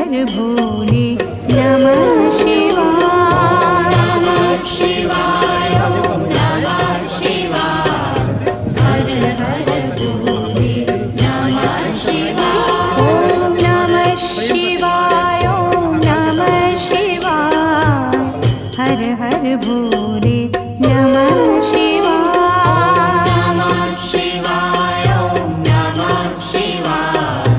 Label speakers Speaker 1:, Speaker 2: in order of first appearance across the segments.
Speaker 1: हर भोले नमः शिवाय। नमः शिवाय ओम नमः शिवाय। हर हर भोले नमः शिवाय। ओम नमः शिवाय ओम नमः शिवाय। हर हर भोले नमः शिवाय। नमः शिवाय ओम नमः शिवाय।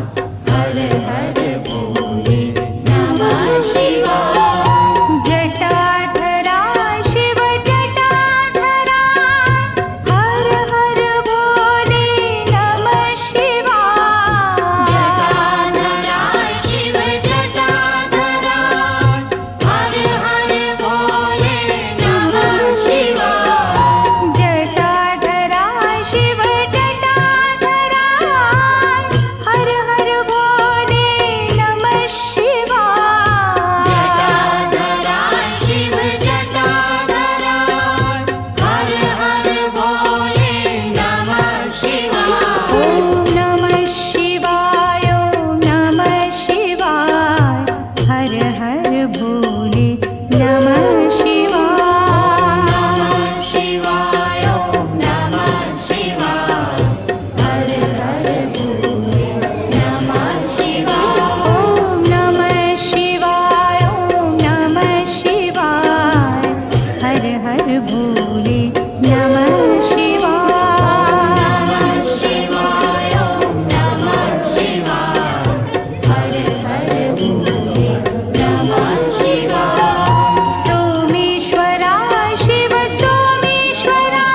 Speaker 1: हर हर भोले नमः शिवाय। जटाधरा शिव जटाधरा। हर हर भोले नमः शिवाय। जटाधरा शिव जटाधरा। हर हर भोले नमः शिवाय। जटाधरा शिव जटाधरा। हर हर भोले नमः शिवाय। जटाधरा शिव जटाधरा। हर हर भोले नमः शिवाय। ओम नमः शिवाय ओम नमः शिवाय। हर हर भोले नमः शिवाय। नमः शिवाय ओम नमः शिवाय। हर हर भोले नमः शिवाय। ओम नमः शिवाय ओम नमः शिवाय। हर हर भोले नमः शिवाय। नमः शिवाय ओम नमः शिवाय। हर हर भोले नमः शिवाय। सोमेश्वरा शिव सोमेश्वरा।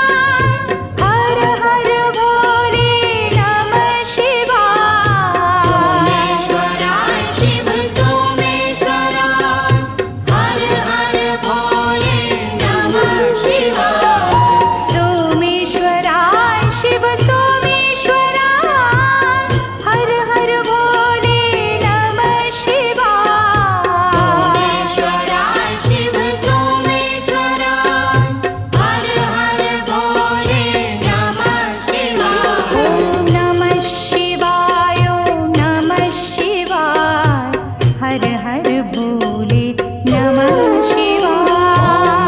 Speaker 1: हर हर भोले नमः शिवाय। सोमेश्वरा शिव सोमेश्वरा। हर हर भोले नमः शिवाय। सोमेश्वरा शिव सोमेश्वरा। हर हर भोले नमः शिवाय। सोमेश्वरा शिव सोमेश्वरा। हर हर भोले नमः शिवाय। ओम नमः शिवाय ओम नमः शिवाय। हर हर भोले नमः शिवाय।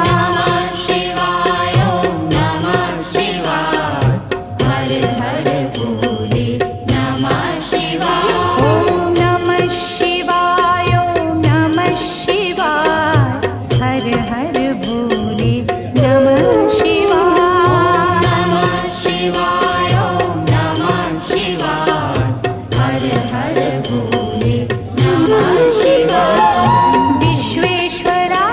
Speaker 1: नमः शिवाय ओम नमः शिवाय। हर हर भोले नमः शिवाय। ओम नमः शिवाय ओम नमः शिवाय। हर हर भोले नमः शिवाय। नमः शिवाय ओम नमः शिवाय। हर हर भोले नमः शिवाय। विश्वेश्वरा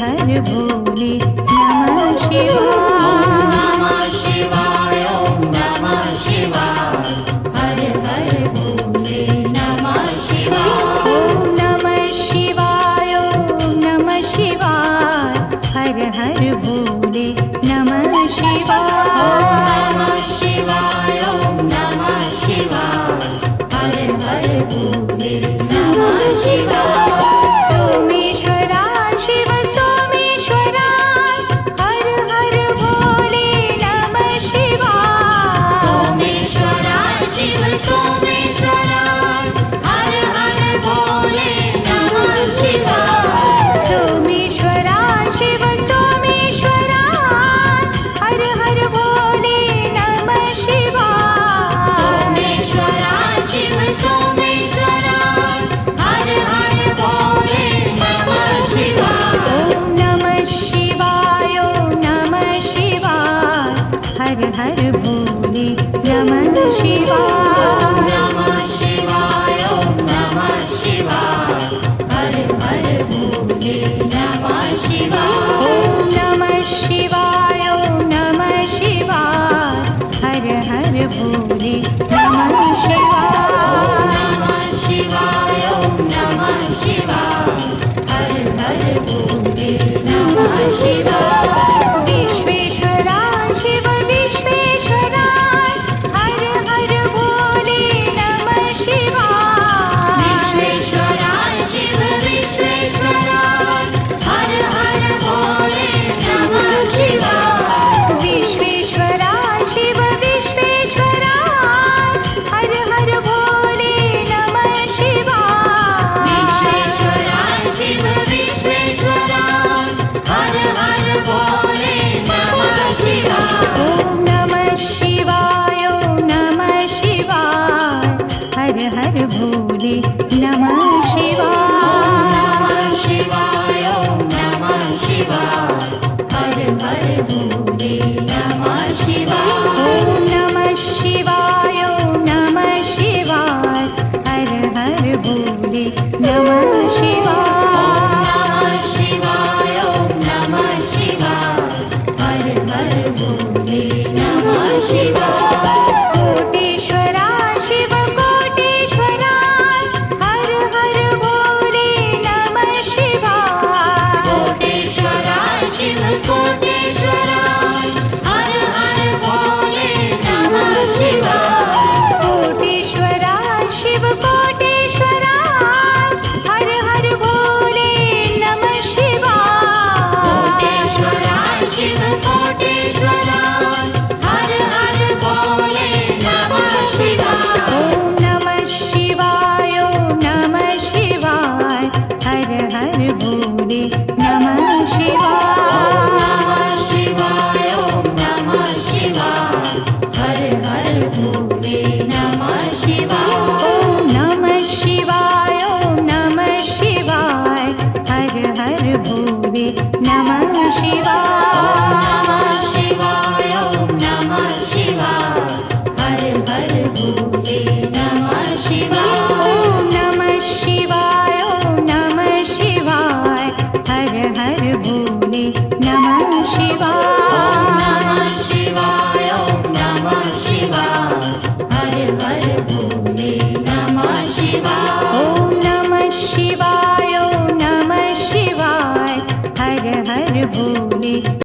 Speaker 1: हर भोले नमः शिवाय। नमः शिवाय ओम नमः शिवाय हर हर भोले नमः शिवाय। ओम नमः शिवाय ओम नमः शिवाय हर हर भोले नमः शिवाय। नमः शिवाय ओम नमः शिवाय हर हर भोले नमः शिवाय। सोमेश्वरा शिव सोमेश्वरा हर हर भोले नमः शिवाय। सोमेश्वरा शिव सोमेश्वरा हर हर भोले नमः शिवाय। सोमेश्वरा शिव सोमेश्वरा हर हर भोले नमः शिवाय। सोमेश्वरा शिव सोमेश्वरा हर हर भोले नमः शिवाय। ओम नमः शिवाय ओम नमः शिवाय हर हर भोले नमः शिवाय। नमः शिवाय ओम नमः शिवाय हर हर भोले नमः शिवाय। ओम नमः शिवाय ओम नमः शिवाय हर हर भोले नमः शिवाय। नमः शिवाय ओम नमः शिवाय हर हर भोले नमः शिवाय। विश्वेश्वरा शिव विश्वेश्वरा हर हर भोले नमः शिवाय। विश्वेश्वरा शिव विश्वेश्वरा हर हर भोले नमः शिवाय। विश्वेश्वरा शिव विश्वेश्वरा हर हर भोले नमः शिवाय। विश्वेश्वरा शिव विश्वेश्वरा हर हर भोले नमः शिवाय। ओम नमः शिवाय ओम नमः शिवाय हर हर भोले नमः शिवाय। नमः शिवाय ओम नमः शिवाय हर हर भोले नमः शिवाय। ओम नमः शिवाय ओम नमः शिवाय हर हर भोले नमः शिवाय। नमः शिवाय ओम नमः शिवाय हर हर भोले नमः शिवाय। कोटेश्वरा शिव कोटेश्वरा हर हर भोले नमः शिवाय। कोटेश्वरा शिव कोटेश्वरा हर हर भोले नमः शिवाय। कोटेश्वरा शिव कोटेश्वरा हर हर भोले नमः शिवाय। कोटेश्वरा शिव कोटेश्वरा हर हर भोले नमः शिवाय। ओम नमः शिवाय ओम नमः शिवाय हर हर भोले नमः शिवाय। नमः शिवाय ओम नमः शिवाय हर हर भोले नमः शिवाय। ओम नमः शिवाय ओम नमः शिवाय हर हर भोले नमः शिवाय। नमः शिवाय ओम नमः शिवाय हर हर भोले नमः शिवाय। ओम नमः शिवाय ओम नमः शिवाय हर हर भोले नमः शिवाय। नमः शिवाय ओम नमः शिवाय हर हर भोले नमः शिवाय। ओम नमः शिवाय ओम नमः शिवाय हर हर भोले